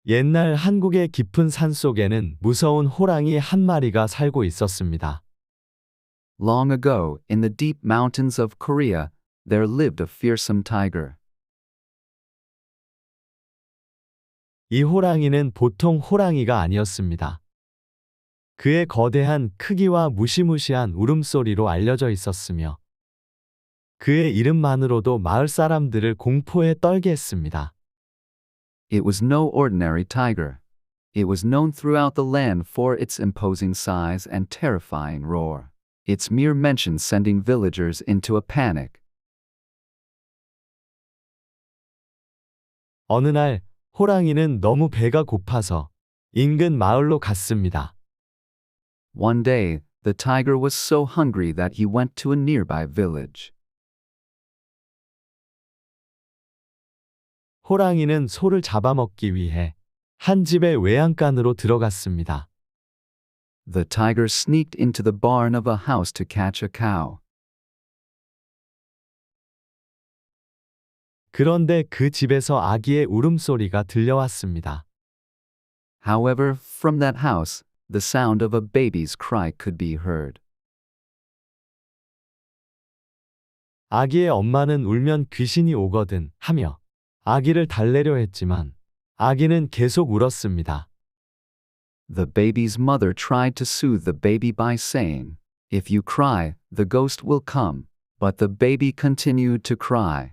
옛날 한국의 깊은 산속에는 무서운 호랑이 한 마리가 살고 있었습니다. Long ago, in the deep mountains of Korea, there lived a fearsome tiger. 이 호랑이는 보통 호랑이가 아니었습니다. 그의 거대한 크기와 무시무시한 울음소리로 알려져 있었으며 그의 이름만으로도 마을 사람들을 공포에 떨게 했습니다. It was no ordinary tiger. It was known throughout the land for its imposing size and terrifying roar. Its mere mention sending villagers into a panic. 어느 날 호랑이는 너무 배가 고파서 인근 마을로 갔습니다. One day, the tiger was so hungry that he went to a nearby village. 호랑이는 소를 잡아먹기 위해 한 집의 외양간으로 들어갔습니다. The tiger sneaked into the barn of a house to catch a cow. 그런데 그 집에서 아기의 울음소리가 들려왔습니다. However, from that house, the sound of a baby's cry could be heard. 아기의 엄마는 울면 귀신이 오거든 하며 아기를 달래려 했지만 아기는 계속 울었습니다. The baby's mother tried to soothe the baby by saying, "If you cry, the ghost will come." But the baby continued to cry.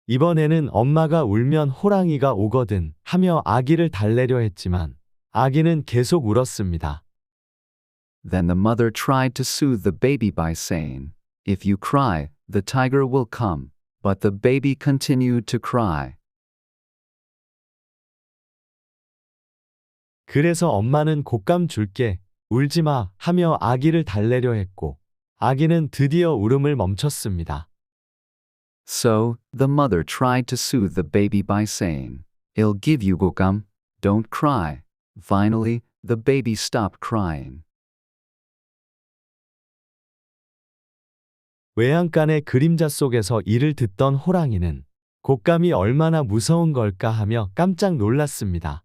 이번에는 엄마가 울면 호랑이가 오거든 하며 아기를 달래려 했지만 아기는 계속 울었습니다. Then the mother tried to soothe the baby by saying, "If you cry, the tiger will come." But the baby continued to cry. 그래서 엄마는 곶감 줄게, 울지 마 하며 아기를 달래려 했고 아기는 드디어 울음을 멈췄습니다. So, the mother tried to soothe the baby by saying, "I'll give you 곶감, don't cry." Finally, the baby stopped crying. 외양간의 그림자 속에서 이를 듣던 호랑이는 곶감이 얼마나 무서운 걸까 하며 깜짝 놀랐습니다.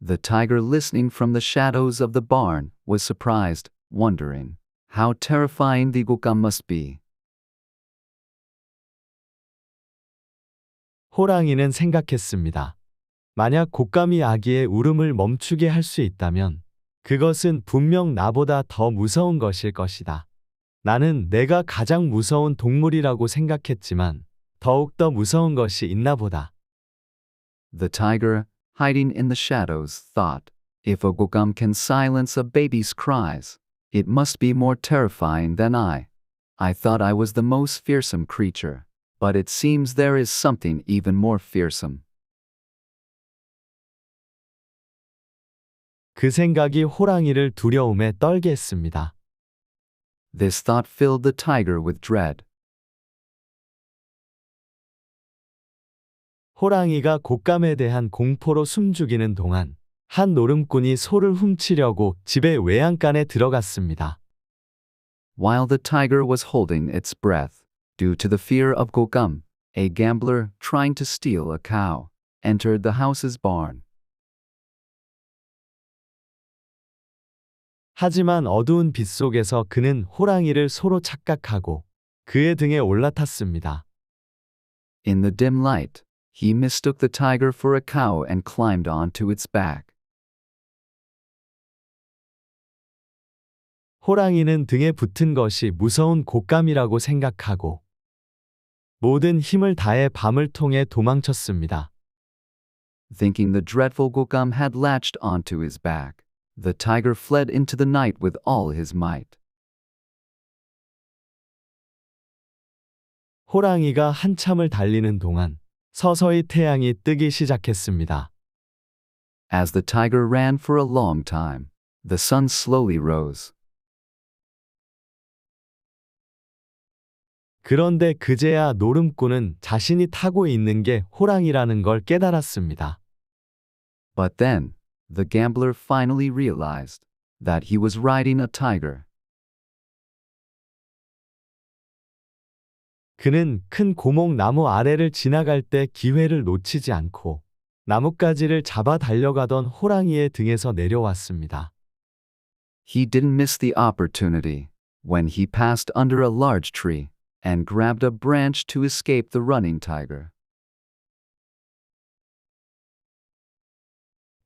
The tiger, listening from the shadows of the barn, was surprised, wondering how terrifying the 곶감 must be. 호랑이는 생각했습니다. 만약 곶감이 아기의 울음을 멈추게 할 수 있다면 그것은 분명 나보다 더 무서운 것일 것이다. 나는 내가 가장 무서운 동물이라고 생각했지만 더욱더 무서운 것이 있나 보다. The tiger, hiding in the shadows, thought, "If a 곶감 can silence a baby's cries, it must be more terrifying than I. I thought I was the most fearsome creature, but it seems there is something even more fearsome." 그 생각이 호랑이를 두려움에 떨게 했습니다. This thought filled the tiger with dread. 호랑이가 곶감에 대한 공포로 숨죽이는 동안 한 노름꾼이 소를 훔치려고 집의 외양간에 들어갔습니다. While the tiger was holding its breath, due to the fear of 곶감, a gambler, trying to steal a cow, entered the house's barn. 하지만 어두운 빛 속에서 그는 호랑이를 소로 착각하고 그의 등에 올라탔습니다. In the dim light, he mistook the tiger for a cow and climbed onto its back. 호랑이는 등에 붙은 것이 무서운 곶감이라고 생각하고 모든 힘을 다해 밤을 통해 도망쳤습니다. Thinking the dreadful 곶감 had latched onto his back, the tiger fled into the night with all his might. 호랑이가 한참을 달리는 동안 서서히 태양이 뜨기 시작했습니다. As the tiger ran for a long time, the sun slowly rose. 그런데 그제야 노름꾼은 자신이 타고 있는 게 호랑이라는 걸 깨달았습니다. But then, the gambler finally realized that he was riding a tiger. 그는 큰 고목나무 아래를 지나갈 때 기회를 놓치지 않고 나뭇가지를 잡아 달려가던 호랑이의 등에서 내려왔습니다. He didn't miss the opportunity when he passed under a large tree and grabbed a branch to escape the running tiger.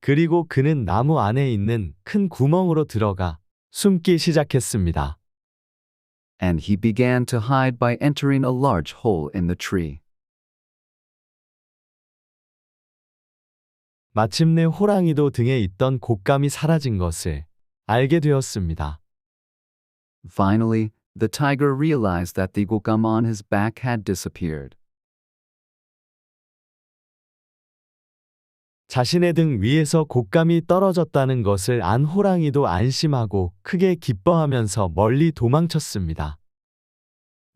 그리고 그는 나무 안에 있는 큰 구멍으로 들어가 숨기 시작했습니다. And he began to hide by entering a large hole in the tree. 마침내 호랑이도 등에 있던 곶감이 사라진 것을 알게 되었습니다. Finally, the tiger realized that the gokam on his back had disappeared. 자신의 등 위에서 곶감이 떨어졌다는 것을 안 호랑이도 안심하고 크게 기뻐하면서 멀리 도망쳤습니다.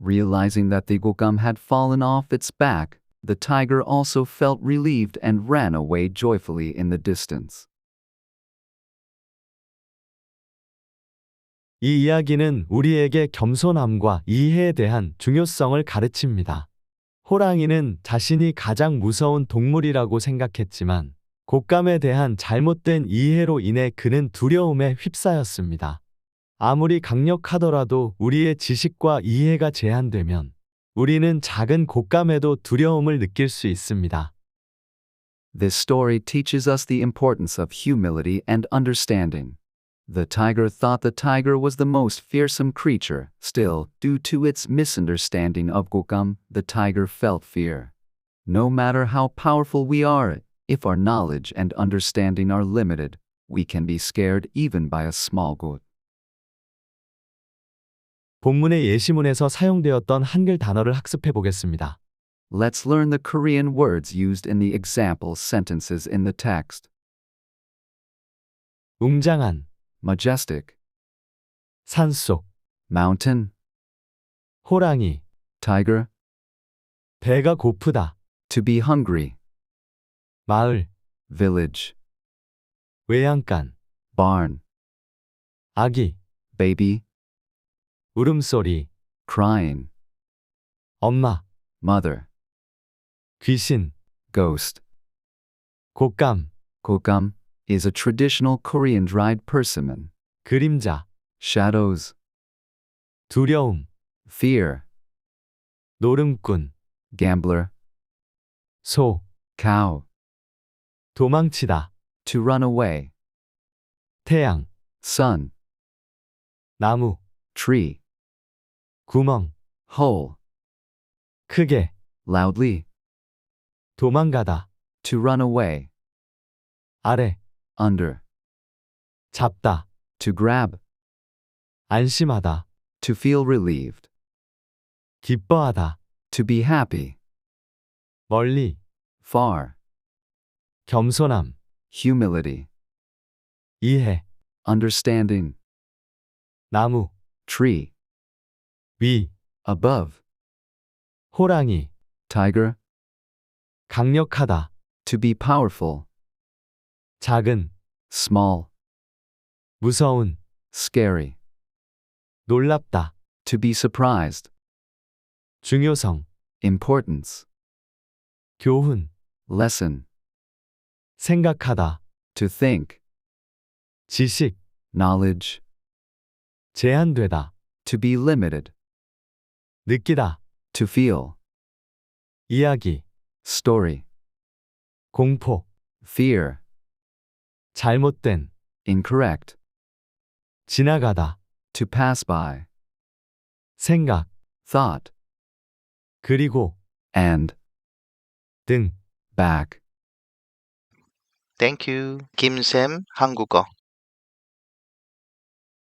Realizing that the gokam had fallen off its back, the tiger also felt relieved and ran away joyfully in the distance. 이 이야기는 우리에게 겸손함과 이해에 대한 중요성을 가르칩니다. 호랑이는 자신이 가장 무서운 동물이라고 생각했지만 곶감에 대한 잘못된 이해로 인해 그는 두려움에 휩싸였습니다. 아무리 강력하더라도 우리의 지식과 이해가 제한되면 우리는 작은 곶감에도 두려움을 느낄 수 있습니다. This story teaches us the importance of humility and understanding. The tiger thought the tiger was the most fearsome creature. Still, due to its misunderstanding of gokam, the tiger felt fear. No matter how powerful we are, if our knowledge and understanding are limited, we can be scared even by a small goat. 본문의 예시문에서 사용되었던 한글 단어를 학습해 보겠습니다. Let's learn the Korean words used in the example sentences in the text. 웅장한, Majestic, 산속, mountain, 호랑이, tiger, 배가 고프다, to be hungry, 마을, village, 외양간, barn, 아기, baby, 울음소리, crying, 엄마, mother, 귀신, ghost. 곶감, Gokam is a traditional Korean dried persimmon. 그림자, Shadows, 두려움, fear, 노름꾼, gambler, 소, cow, 도망치다, to run away, 태양, sun, 나무, tree, 구멍, hole, 크게, loudly, 도망가다, to run away, 아래, under, 잡다, to grab, 안심하다, to feel relieved, 기뻐하다, to be happy, 멀리, far, 겸손함, humility, 이해, understanding, 나무, tree, 위, above, 호랑이, tiger, 강력하다, to be powerful, 작은, small, 무서운, scary, 놀랍다, to be surprised, 중요성, importance, 교훈, lesson, 생각하다, to think, 지식, knowledge, 제한되다, to be limited, 느끼다, to feel, 이야기, story, 공포, fear, 잘못된, incorrect, 지나가다, to pass by, 생각, thought, 그리고, and, 등. back. Thank you. 김쌤 한국어.